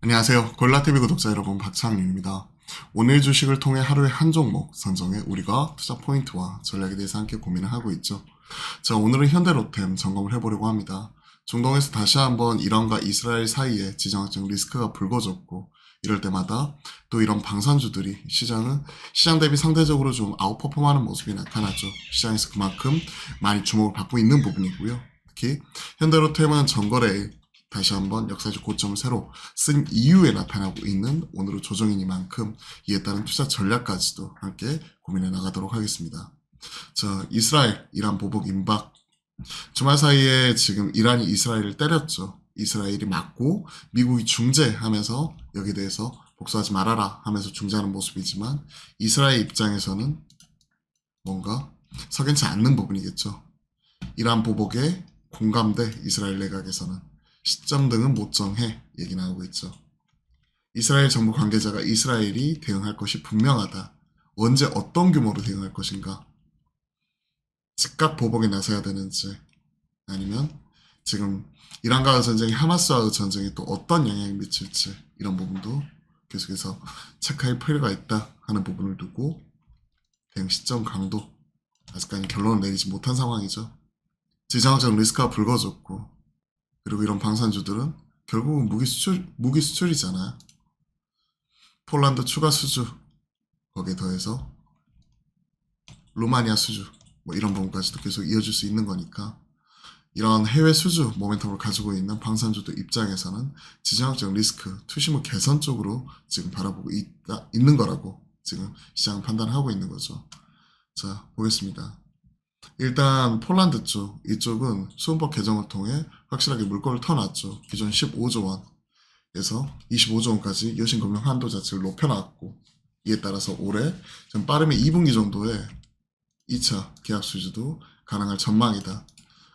안녕하세요. 골라TV 구독자 여러분, 박창윤입니다. 오늘 주식을 통해 하루에 한 종목 선정해 우리가 투자 포인트와 전략에 대해서 함께 고민을 하고 있죠. 자, 오늘은 현대로템 점검을 해보려고 합니다. 중동에서 다시 한번 이란과 이스라엘 사이에 지정학적 리스크가 불거졌고, 이럴 때마다 또 이런 방산주들이 시장 대비 상대적으로 좀 아웃퍼폼하는 모습이 나타나죠. 시장에서 그만큼 많이 주목을 받고 있는 부분이고요. 특히 현대로템은 전거래에 다시 한번 역사적 고점을 새로 쓴 이후에 나타나고 있는 오늘의 조정이니만큼 이에 따른 투자 전략까지도 함께 고민해 나가도록 하겠습니다. 자, 이란 보복 임박. 주말 사이에 지금 이란이 이스라엘을 때렸죠. 이스라엘이 맞고 미국이 중재하면서 여기에 대해서 복수하지 말아라 하면서 중재하는 모습이지만 이스라엘 입장에서는 뭔가 석연치 않는 부분이겠죠. 이란 보복에 공감대 이스라엘 내각에서는 시점 등은 못 정해 얘기 나오고 있죠. 이스라엘 정부 관계자가 이스라엘이 대응할 것이 분명하다. 언제 어떤 규모로 대응할 것인가? 즉각 보복에 나서야 되는지, 아니면 지금 이란과의 전쟁이 하마스와의 전쟁이 또 어떤 영향을 미칠지, 이런 부분도 계속해서 체크할 필요가 있다 하는 부분을 두고 대응 시점 강도, 아직까지 결론을 내리지 못한 상황이죠. 지정학적 리스크가 불거졌고, 그리고 이런 방산주들은 결국은 무기 수출이잖아요. 폴란드 추가 수주, 거기에 더해서 루마니아 수주, 뭐 이런 부분까지도 계속 이어질 수 있는 거니까, 이런 해외 수주 모멘텀을 가지고 있는 방산주들 입장에서는 지정학적 리스크, 투시무 개선 쪽으로 지금 바라보고 있는 거라고 지금 시장은 판단하고 있는 거죠. 자, 보겠습니다. 일단 폴란드 쪽, 이쪽은 수은법 개정을 통해 확실하게 물꼬를 터놨죠. 기존 15조 원에서 25조 원까지 여신금융 한도 자체를 높여놨고, 이에 따라서 올해 좀 빠르면 2분기 정도에 2차 계약 수주도 가능할 전망이다.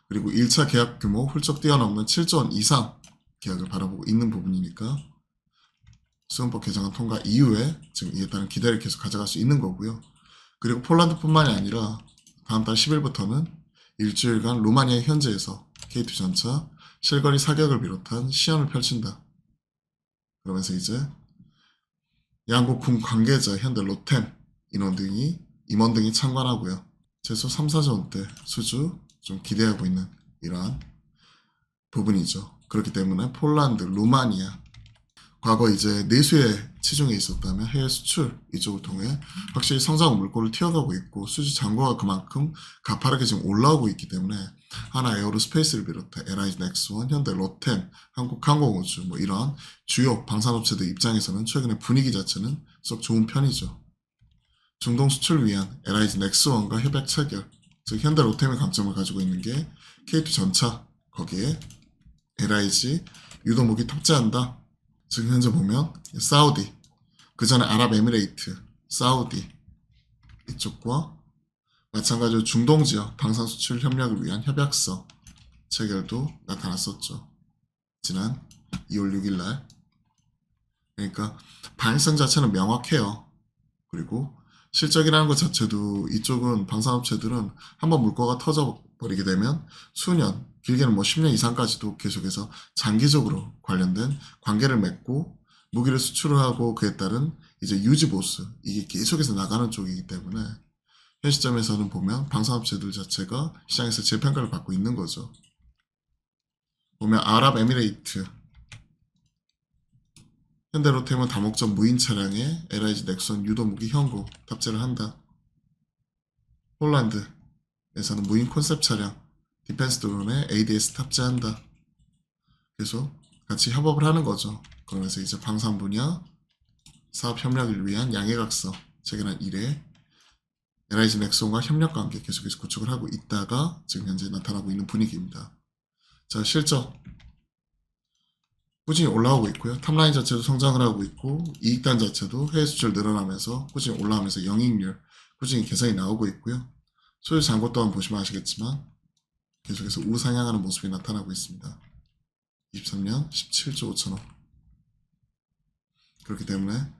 그리고 1차 계약 규모 훌쩍 뛰어넘는 7조 원 이상 계약을 바라보고 있는 부분이니까 수은법 개정안 통과 이후에 지금 이에 따른 기대를 계속 가져갈 수 있는 거고요. 그리고 폴란드뿐만이 아니라 다음 달 10일부터는 일주일간 루마니아 현지에서 K2 전차 실거리 사격을 비롯한 시연을 펼친다. 그러면서 이제 양국 군 관계자, 현대 로템 임원 등이 참관하고요. 최소 3, 4조 원대 수주 좀 기대하고 있는 이러한 부분이죠. 그렇기 때문에 폴란드, 루마니아, 과거 이제 내수에 치중해 있었다면 해외 수출 이쪽을 통해 확실히 성장 물꼬를 튀어가고 있고, 수주 잔고가 그만큼 가파르게 지금 올라오고 있기 때문에 하나 에어로스페이스를 비롯해 LIG 넥스원, 현대 로템, 한국항공우주 뭐 이런 주요 방산업체들 입장에서는 최근에 분위기 자체는 썩 좋은 편이죠. 중동 수출을 위한 LIG 넥스원과 협약 체결, 즉 현대 로템의 강점을 가지고 있는 게 K2 전차, 거기에 LIG 유도무기 탑재한다. 지금 현재 보면 사우디, 그 전에 아랍에미레이트, 사우디 이쪽과 마찬가지로 중동 지역 방산 수출 협력을 위한 협약서 체결도 나타났었죠. 지난 2월 6일 날. 그러니까 방향성 자체는 명확해요. 그리고 실적이라는 것 자체도 이쪽은 방산업체들은 한번 물꼬가 터져버리게 되면 수년, 길게는 뭐 10년 이상까지도 계속해서 장기적으로 관련된 관계를 맺고 무기를 수출을 하고 그에 따른 이제 유지 보수, 이게 계속해서 나가는 쪽이기 때문에 현 시점에서는 보면 방산업체들 자체가 시장에서 재평가를 받고 있는 거죠. 보면 아랍에미레이트, 현대로템은 다목적 무인 차량에 LIG 넥슨 유도무기 현구 탑재를 한다. 폴란드에서는 무인 콘셉트 차량 디펜스 드론에 ADS 탑재한다. 그래서 같이 협업을 하는 거죠. 그러면서 이제 방산 분야 사업 협력을 위한 양해각서 체결한 이래 LIG 넥슨과 협력 관계 계속해서 구축을 하고 있다가 지금 현재 나타나고 있는 분위기입니다. 자, 실적 꾸준히 올라오고 있고요. 탑라인 자체도 성장을 하고 있고, 이익단 자체도 해외 수출 늘어나면서 꾸준히 올라오면서 영익률 꾸준히 개선이 나오고 있고요. 소유 잔고 또한 보시면 아시겠지만 계속해서 우상향하는 모습이 나타나고 있습니다. 23년 17조 5천억. 그렇기 때문에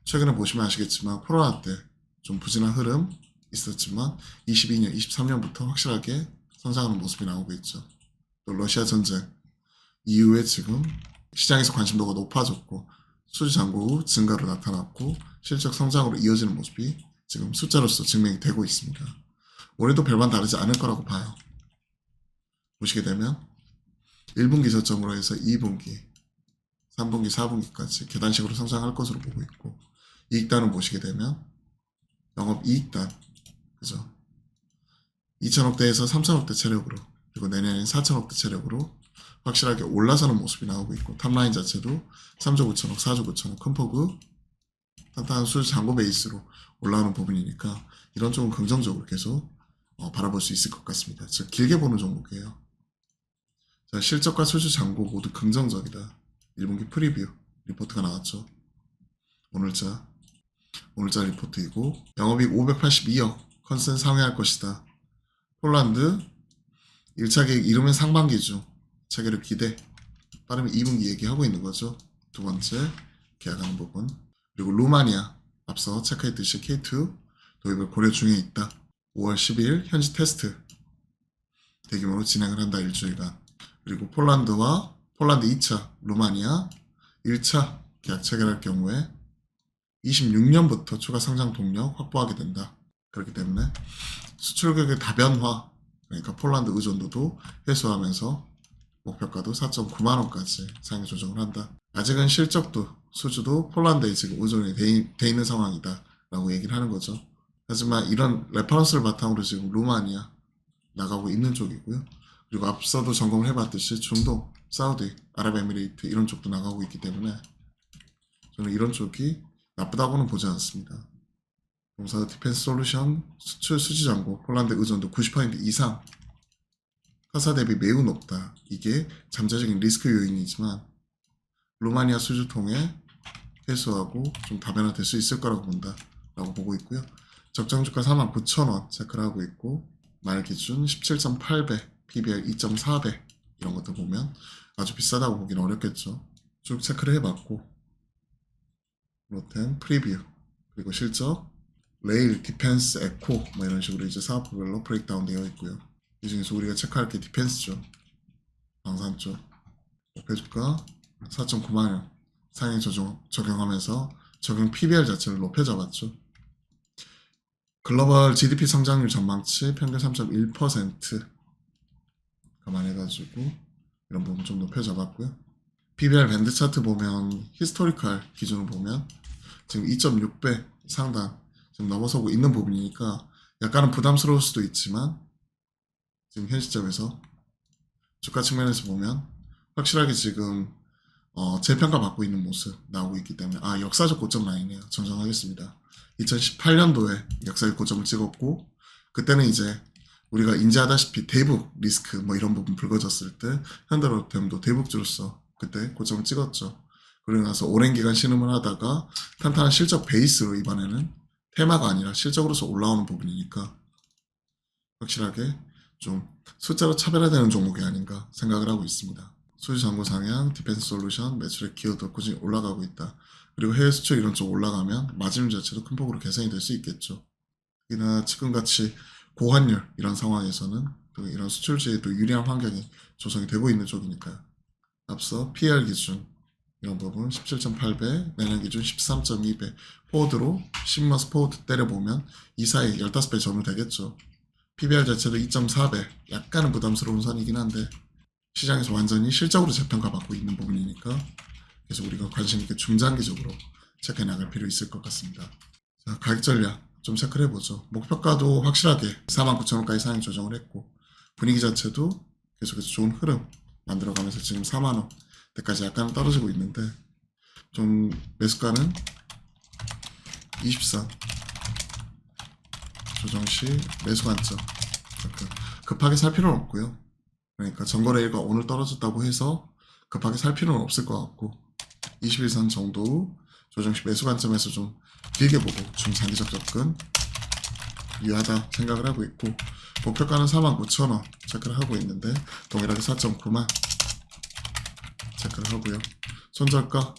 최근에 보시면 아시겠지만 코로나 때 좀 부진한 흐름 있었지만 22년, 23년부터 확실하게 성장하는 모습이 나오고 있죠. 또 러시아 전쟁 이후에 지금 시장에서 관심도가 높아졌고 수주 잔고 후 증가로 나타났고 실적 성장으로 이어지는 모습이 지금 숫자로서 증명이 되고 있습니다. 올해도 별반 다르지 않을 거라고 봐요. 보시게 되면 1분기 저점으로 해서 2분기, 3분기, 4분기까지 계단식으로 성장할 것으로 보고 있고 이익단을 보시게 되면 영업이익단, 그죠? 2천억대에서 3천억대 체력으로 그리고 내년엔 4천억대 체력으로 확실하게 올라서는 모습이 나오고 있고 탑라인 자체도 3조 9천억, 4조 9천억 큰 폭의 탄탄한 수주 잔고 베이스로 올라오는 부분이니까 이런 쪽은 긍정적으로 계속 바라볼 수 있을 것 같습니다. 즉 길게 보는 종목이에요. 자, 실적과 수주 잔고 모두 긍정적이다. 1분기 프리뷰 리포트가 나왔죠. 오늘자 리포트이고 영업이익 582억 컨센 상회할 것이다. 폴란드 1차 계획 이르면 상반기 중 체결을 기대 빠르면 2분기 얘기하고 있는 거죠. 두 번째 계약하는 부분 그리고 루마니아 앞서 체크했듯이 K2 도입을 고려 중에 있다. 5월 12일 현지 테스트 대규모로 진행을 한다. 일주일간. 그리고 폴란드 2차 루마니아 1차 계약 체결할 경우에 26년부터 추가 성장 동력 확보하게 된다. 그렇기 때문에 수출 규격의 다변화 그러니까 폴란드 의존도도 해소하면서 목표가도 4.9만 원까지 상향 조정을 한다. 아직은 실적도 수주도 폴란드에 지금 의존이 돼 있는 상황이다 라고 얘기를 하는 거죠. 하지만 이런 레퍼런스를 바탕으로 지금 루마니아 나가고 있는 쪽이고요. 그리고 앞서도 점검을 해봤듯이 중동, 사우디, 아랍에미레이트 이런 쪽도 나가고 있기 때문에 저는 이런 쪽이 나쁘다고는 보지 않습니다. 동사 디펜스 솔루션 수출 수지 잔고 폴란드 의존도 90% 이상 타사 대비 매우 높다. 이게 잠재적인 리스크 요인이지만 루마니아 수주 통해 해소하고 좀 다변화될 수 있을 거라고 본다 라고 보고 있고요. 적정주가 49,000원 체크를 하고 있고 말 기준 17.8배, PBR 2.4배 이런 것들 보면 아주 비싸다고 보기는 어렵겠죠. 쭉 체크를 해봤고 로템 프리뷰 그리고 실적 레일, 디펜스, 에코 뭐 이런 식으로 이제 사업별로 브레이크다운 되어 있고요. 이 중에서 우리가 체크할 게 디펜스죠. 방산 쪽 목표주가 4.9만원 상향 적용하면서 적용 PBR 자체를 높여 잡았죠. 글로벌 GDP 성장률 전망치 평균 3.1% 감안해가지고 이런 부분 좀 높여 잡았고요. PBR 밴드 차트 보면 히스토리컬 기준으로 보면 지금 2.6배 상단 지금 넘어서고 있는 부분이니까 약간은 부담스러울 수도 있지만 지금 현 시점에서 주가 측면에서 보면 확실하게 지금 재평가 받고 있는 모습 나오고 있기 때문에 역사적 고점 라인이에요. 정정하겠습니다. 2018년도에 역사적 고점을 찍었고 그때는 이제 우리가 인지하다시피 대북 리스크 뭐 이런 부분 불거졌을 때 현대로템도 대북주로서 그때 고점을 찍었죠. 그러고 나서 오랜 기간 신음을 하다가 탄탄한 실적 베이스로 이번에는 테마가 아니라 실적으로서 올라오는 부분이니까 확실하게 좀 숫자로 차별화되는 종목이 아닌가 생각을 하고 있습니다. 수주 잔고 상향, 디펜스 솔루션, 매출액 기여도 꾸준히 올라가고 있다. 그리고 해외 수출 이런 쪽 올라가면 마진율 자체도 큰 폭으로 개선이 될 수 있겠죠. 특히나 지금같이 고환율 이런 상황에서는 또 이런 수출지에도 유리한 환경이 조성이 되고 있는 쪽이니까요. 앞서 PR 기준 이런 부분 17.8배, 내년 기준 13.2배 포워드로 10months 포워드 때려보면 이 사이 15배 전후 되겠죠. PBR 자체도 2.4배 약간은 부담스러운 선이긴 한데 시장에서 완전히 실적으로 재평가 받고 있는 부분이니까 그래서 우리가 관심 있게 중장기적으로 체크해 나갈 필요 있을 것 같습니다. 자, 가격 전략 좀 체크를 해보죠. 목표가도 확실하게 49,000원까지 상향 조정을 했고 분위기 자체도 계속해서 좋은 흐름 만들어가면서 지금 4만원 때까지 약간 떨어지고 있는데 좀 매수가는 23 조정 시 매수 관점 급하게 살 필요는 없고요. 그러니까 전거래일과 오늘 떨어졌다고 해서 급하게 살 필요는 없을 것 같고 21선 정도 조정 시 매수 관점에서 좀 길게 보고 중장기적 접근 유하다 생각을 하고 있고 목표가는 49,000원 체크를 하고 있는데 동일하게 4.9만 체크를 하고요. 손절가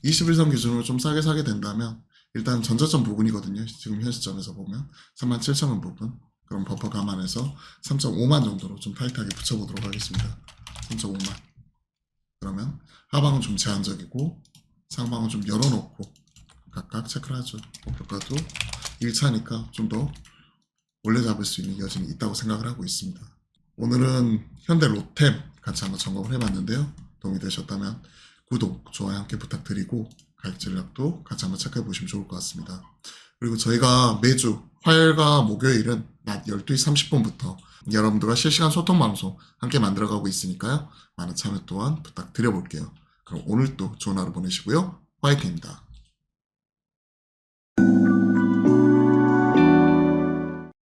21선 기준으로 좀 싸게 사게 된다면 일단 전저점 부분이거든요. 지금 현 시점에서 보면 37,000원 부분 그럼 버퍼 감안해서 3.5만 정도로 좀 타이트하게 붙여보도록 하겠습니다. 3.5만 그러면 하방은 좀 제한적이고 상방은 좀 열어놓고 각각 체크를 하죠. 목표가도 1차니까 좀 더 올려 잡을 수 있는 여지는 있다고 생각을 하고 있습니다. 오늘은 현대 로템 같이 한번 점검을 해봤는데요. 도움이 되셨다면 구독, 좋아요 함께 부탁드리고 가격 전략도 같이 한번 체크해 보시면 좋을 것 같습니다. 그리고 저희가 매주 화요일과 목요일은 낮 12시 30분부터 여러분들과 실시간 소통 방송 함께 만들어가고 있으니까요. 많은 참여 또한 부탁드려볼게요. 그럼 오늘도 좋은 하루 보내시고요. 화이팅입니다.